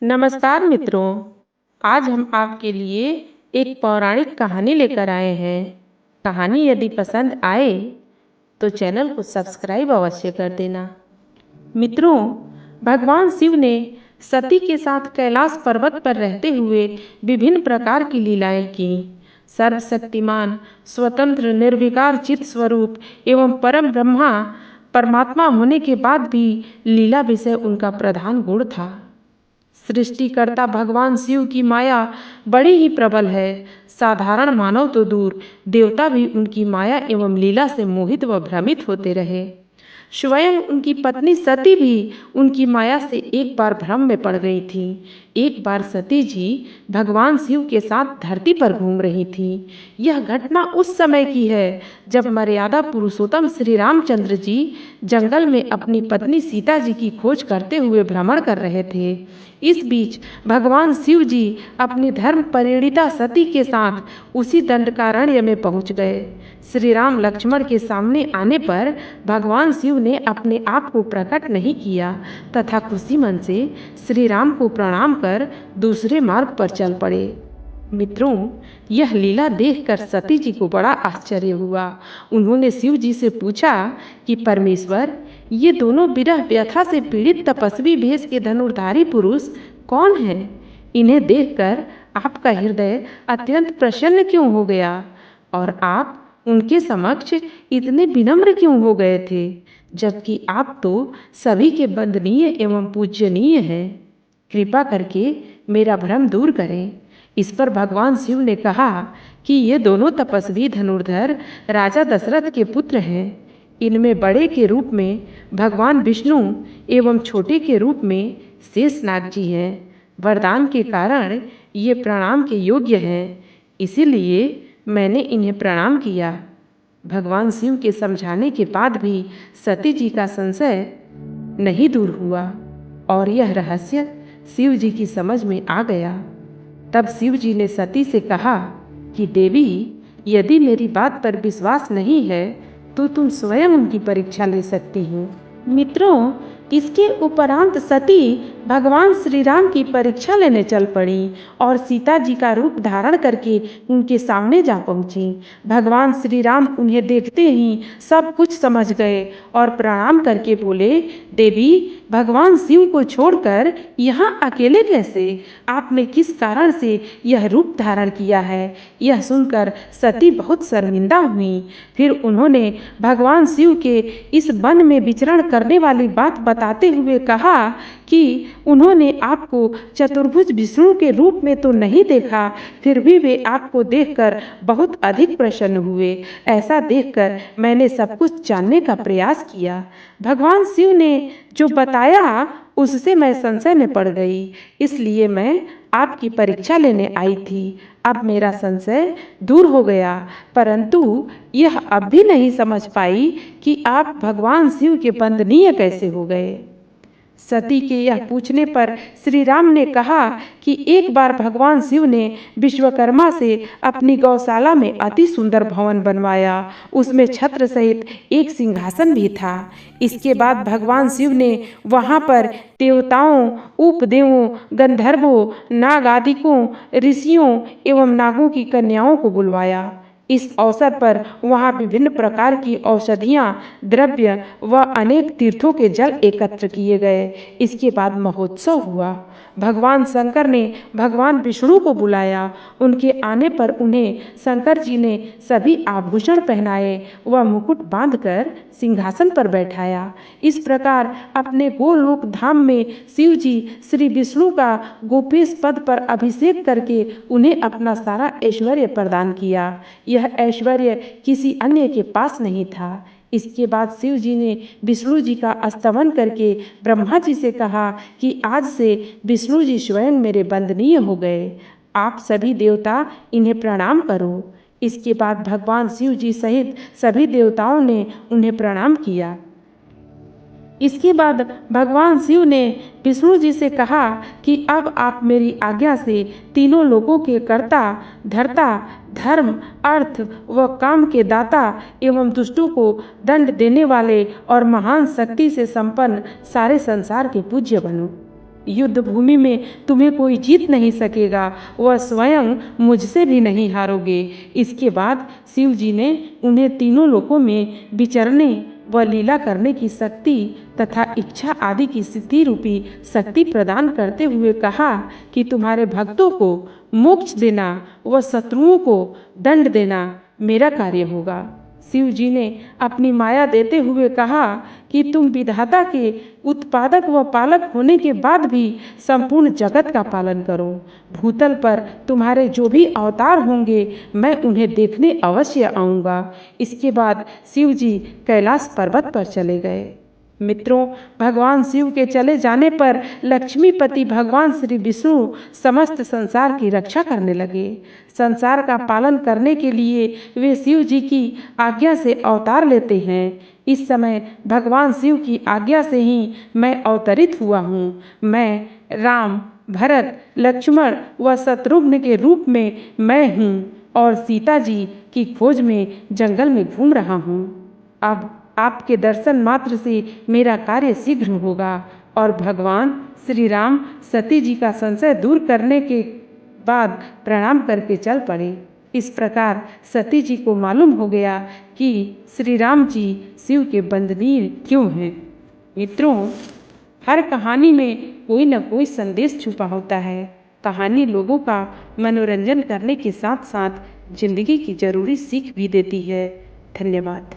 नमस्कार मित्रों। आज हम आपके लिए एक पौराणिक कहानी लेकर आए हैं। कहानी यदि पसंद आए तो चैनल को सब्सक्राइब अवश्य कर देना। मित्रों, भगवान शिव ने सती के साथ कैलाश पर्वत पर रहते हुए विभिन्न प्रकार की लीलाएं की। सर्वशक्तिमान, स्वतंत्र, निर्विकार चित स्वरूप एवं परम ब्रह्मा परमात्मा होने के बाद भी लीला विषय उनका प्रधान गुण था। सृष्टिकर्ता भगवान शिव की माया बड़ी ही प्रबल है। साधारण मानव तो दूर, देवता भी उनकी माया एवं लीला से मोहित व भ्रमित होते रहे। स्वयं उनकी पत्नी सती भी उनकी माया से एक बार भ्रम में पड़ गई थी। एक बार सती जी भगवान शिव के साथ धरती पर घूम रही थी। यह घटना उस समय की है जब मर्यादा पुरुषोत्तम श्री रामचंद्र जी जंगल में अपनी पत्नी सीता जी की खोज करते हुए भ्रमण कर रहे थे। इस बीच भगवान शिव जी अपनी धर्म परिणीता सती के साथ उसी दंडकारण्य में पहुंच गए। श्री राम लक्ष्मण के सामने आने पर भगवान शिव ने अपने आप को प्रकट नहीं किया तथा खुशी मन से श्री राम को प्रणाम कर दूसरे मार्ग पर चल पड़े। मित्रों, यह लीला देखकर सती जी को बड़ा आश्चर्य हुआ। उन्होंने शिव जी से पूछा कि परमेश्वर, ये दोनों विरह व्यथा से पीड़ित तपस्वी भेष के धनुर्धारी पुरुष कौन हैं? इन्हें देखकर आपका हृदय अत्यंत प्रसन्न क्यों हो गया और आप उनके समक्ष इतने विनम्र क्यों हो गए थे, जबकि आप तो सभी के वंदनीय एवं पूज्यनीय हैं। कृपा करके मेरा भ्रम दूर करें। इस पर भगवान शिव ने कहा कि ये दोनों तपस्वी धनुर्धर राजा दशरथ के पुत्र हैं। इनमें बड़े के रूप में भगवान विष्णु एवं छोटे के रूप में शेषनाग जी हैं। वरदान के कारण ये प्रणाम के योग्य हैं, इसीलिए मैंने इन्हें प्रणाम किया। भगवान शिव के समझाने के बाद भी सती जी का संशय नहीं दूर हुआ और यह रहस्य शिव जी की समझ में आ गया। तब शिव जी ने सती से कहा कि देवी, यदि मेरी बात पर विश्वास नहीं है तो तुम स्वयं उनकी परीक्षा ले सकती हो। मित्रों, इसके उपरांत सती भगवान श्री राम की परीक्षा लेने चल पड़ी और सीता जी का रूप धारण करके उनके सामने जा पहुंची। भगवान श्री राम उन्हें देखते ही सब कुछ समझ गए और प्रणाम करके बोले, देवी, भगवान शिव को छोड़कर यहाँ अकेले कैसे? आपने किस कारण से यह रूप धारण किया है? यह सुनकर सती बहुत शर्मिंदा हुई। फिर उन्होंने भगवान शिव के इस वन में विचरण करने वाली बात बताते हुए कहा कि उन्होंने आपको चतुर्भुज विष्णु के रूप में तो नहीं देखा, फिर भी वे आपको देखकर बहुत अधिक प्रसन्न हुए। ऐसा देखकर मैंने सब कुछ जानने का प्रयास किया। भगवान शिव ने जो बताया उससे मैं संशय में पड़ गई, इसलिए मैं आपकी परीक्षा लेने आई थी। अब मेरा संशय दूर हो गया, परंतु यह अब भी नहीं समझ पाई कि आप भगवान शिव के वंदनीय कैसे हो गए। सती के यह पूछने पर श्री राम ने कहा कि एक बार भगवान शिव ने विश्वकर्मा से अपनी गौशाला में अति सुंदर भवन बनवाया। उसमें छत्र सहित एक सिंहासन भी था। इसके बाद भगवान शिव ने वहां पर देवताओं, उपदेवों, गंधर्वों, नागादिकों, ऋषियों एवं नागों की कन्याओं को बुलवाया। इस अवसर पर वहां विभिन्न प्रकार की औषधियां, द्रव्य व अनेक तीर्थों के जल एकत्र किए गए। इसके बाद महोत्सव हुआ। भगवान शंकर ने भगवान विष्णु को बुलाया। उनके आने पर उन्हें शंकर जी ने सभी आभूषण पहनाए व मुकुट बांधकर सिंहासन पर बैठाया। इस प्रकार अपने गोलोक धाम में शिव जी श्री विष्णु का गोपेश पद पर अभिषेक करके उन्हें अपना सारा ऐश्वर्य प्रदान किया। यह ऐश्वर्य किसी अन्य के पास नहीं था। इसके बाद शिव जी ने विष्णु जी का स्तवन करके ब्रह्मा जी से कहा कि आज से विष्णु जी स्वयं मेरे वंदनीय हो गए। आप सभी देवता इन्हें प्रणाम करो। इसके बाद भगवान शिव जी सहित सभी देवताओं ने उन्हें प्रणाम किया। इसके बाद भगवान शिव ने विष्णु जी से कहा कि अब आप मेरी आज्ञा से तीनों लोकों के कर्ता, धर्ता, धर्म, अर्थ व काम के दाता एवं दुष्टों को दंड देने वाले और महान शक्ति से संपन्न सारे संसार के पूज्य बनो। युद्ध भूमि में तुम्हें कोई जीत नहीं सकेगा, वह स्वयं मुझसे भी नहीं हारोगे। इसके बाद शिव जी ने उन्हें तीनों लोकों में विचरने व लीला करने की शक्ति तथा इच्छा आदि की सिद्धि रूपी शक्ति प्रदान करते हुए कहा कि तुम्हारे भक्तों को मोक्ष देना व शत्रुओं को दंड देना मेरा कार्य होगा। शिव जी ने अपनी माया देते हुए कहा कि तुम विधाता के उत्पादक व पालक होने के बाद भी संपूर्ण जगत का पालन करो। भूतल पर तुम्हारे जो भी अवतार होंगे मैं उन्हें देखने अवश्य आऊँगा। इसके बाद शिव जी कैलाश पर्वत पर चले गए। मित्रों, भगवान शिव के चले जाने पर लक्ष्मीपति भगवान श्री विष्णु समस्त संसार की रक्षा करने लगे। संसार का पालन करने के लिए वे शिव जी की आज्ञा से अवतार लेते हैं। इस समय भगवान शिव की आज्ञा से ही मैं अवतरित हुआ हूँ। मैं राम, भरत, लक्ष्मण व शत्रुघ्न के रूप में मैं हूँ और सीता जी की खोज में जंगल में घूम रहा हूँ। अब आपके दर्शन मात्र से मेरा कार्य शीघ्र होगा और भगवान श्री राम सती जी का संशय दूर करने के बाद प्रणाम करके चल पड़े। इस प्रकार सती जी को मालूम हो गया कि श्री राम जी शिव के बंदनीय क्यों हैं। मित्रों, हर कहानी में कोई न कोई संदेश छुपा होता है। कहानी लोगों का मनोरंजन करने के साथ साथ जिंदगी की जरूरी सीख भी देती है। धन्यवाद।